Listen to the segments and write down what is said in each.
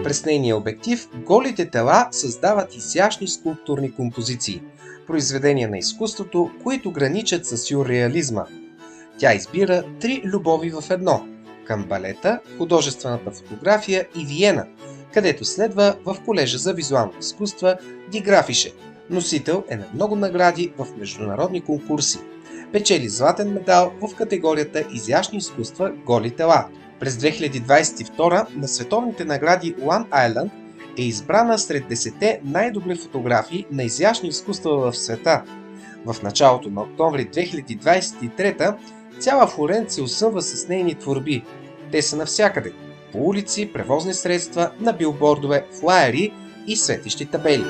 През нейния обектив голите тела създават изящни скулптурни композиции, произведения на изкуството, които граничат с сюрреализма. Тя избира 3 любови в едно – към балета, художествената фотография и Виена, където следва в колежа за визуални изкуства Ди Графише. Носител е на много награди в международни конкурси. Печели златен медал в категорията изящни изкуства голи тела. През 2022 на световните награди One Island е избрана сред 10 най-добри фотографии на изящни изкуства в света. В началото на октомври 2023 цяла Флоренция осъмва с нейни творби. Те са навсякъде – по улици, превозни средства, на билбордове, флаери и светещи табели.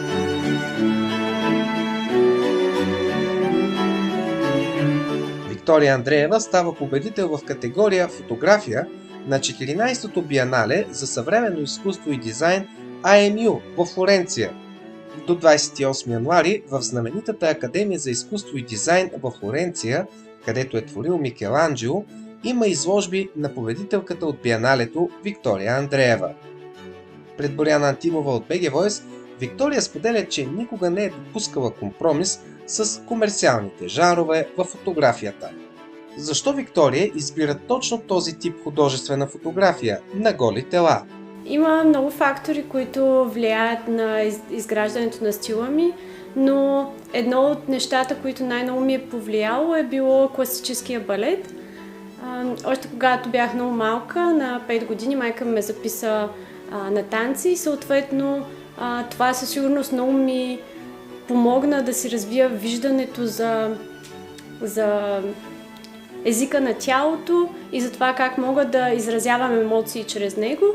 Виктория Андреева става победител в категория фотография на 14-то биенале за съвременно изкуство и дизайн IMU в Флоренция. До 28 януари в знаменитата Академия за изкуство и дизайн в Флоренция, където е творил Микеланджело, има изложби на победителката от биеналето Виктория Андреева. Пред Боряна Антимова от BG Voice, Виктория споделя, че никога не е допускала компромис с комерциалните жанрове в фотографията. Защо Виктория избира точно този тип художествена фотография на голи тела? Има много фактори, които влияят на изграждането на стила ми, но едно от нещата, които най-много ми е повлияло, е било класическия балет. Още когато бях много малка, на 5 години, майка ме записа на танци и съответно това със сигурност много ми помогна да си развия виждането за езика на тялото и за това как мога да изразявам емоции чрез него.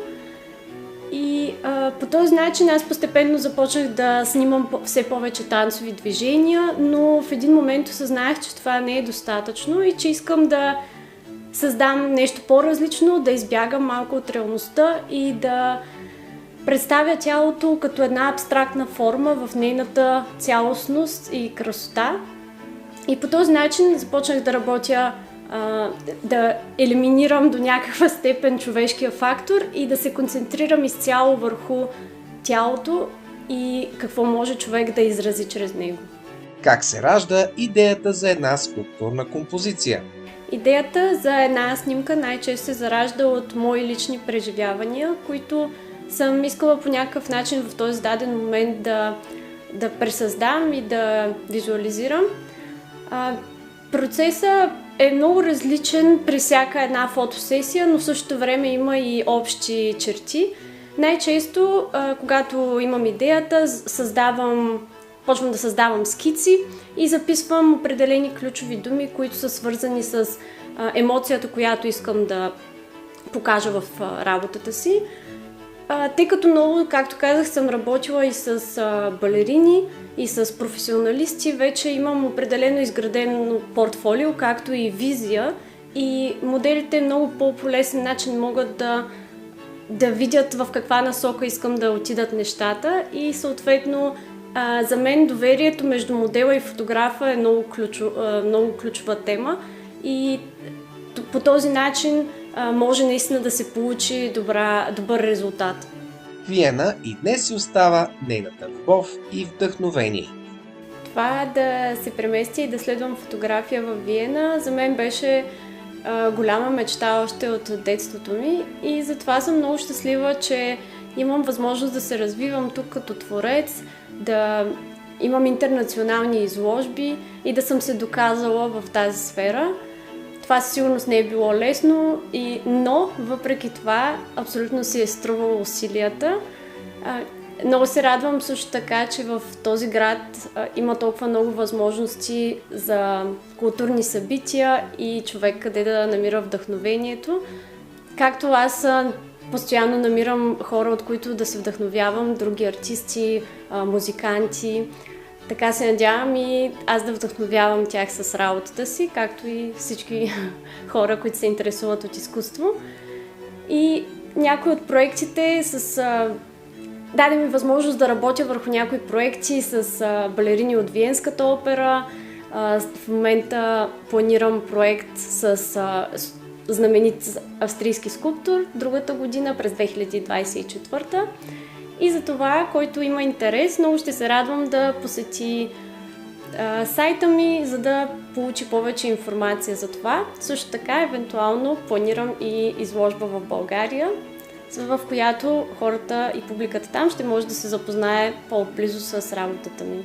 И по този начин аз постепенно започнах да снимам все повече танцови движения, но в един момент осъзнаях, че това не е достатъчно и че искам да създам нещо по-различно, да избягам малко от реалността и да представя тялото като една абстрактна форма в нейната цялостност и красота. И по този начин започнах да работя, да елиминирам до някаква степен човешкия фактор и да се концентрирам изцяло върху тялото и какво може човек да изрази чрез него. Как се ражда идеята за една скулптурна композиция? Идеята за една снимка най-често се заражда от мои лични преживявания, които съм искала по някакъв начин в този даден момент да пресъздам и да визуализирам. Процесът е много различен при всяка една фотосесия, но в същото време има и общи черти. Най-често, когато имам идеята, почвам да създавам скици и записвам определени ключови думи, които са свързани с емоцията, която искам да покажа в работата си. Тъй като много, както казах, съм работила и с балерини, и с професионалисти, вече имам определено изградено портфолио, както и визия, и моделите много по-лесен начин могат да видят в каква насока искам да отидат нещата и съответно за мен доверието между модела и фотографа е много ключова тема и по този начин може наистина да се получи добър резултат. Виена и днес си остава нейната любов и вдъхновение. Това да се премести и да следвам фотография в Виена за мен беше голяма мечта още от детството ми и затова съм много щастлива, че имам възможност да се развивам тук като творец, да имам интернационални изложби и да съм се доказала в тази сфера. Това със сигурност не е било лесно, но въпреки това абсолютно си е струвало усилията. Много се радвам също така, че в този град има толкова много възможности за културни събития и човек къде да намира вдъхновението. Както аз постоянно намирам хора, от които да се вдъхновявам, други артисти, музиканти. Така се надявам и аз да вдъхновявам тях с работата си, както и всички хора, които се интересуват от изкуство. И някои от проектите даде ми възможност да работя върху някои проекти с балерини от Виенската опера. В момента планирам проект с знаменит австрийски скулптор другата година, през 2024. И за това, който има интерес, много ще се радвам да посети сайта ми, за да получи повече информация за това. Също така, евентуално планирам и изложба в България, в която хората и публиката там ще може да се запознае по-близо с работата ми.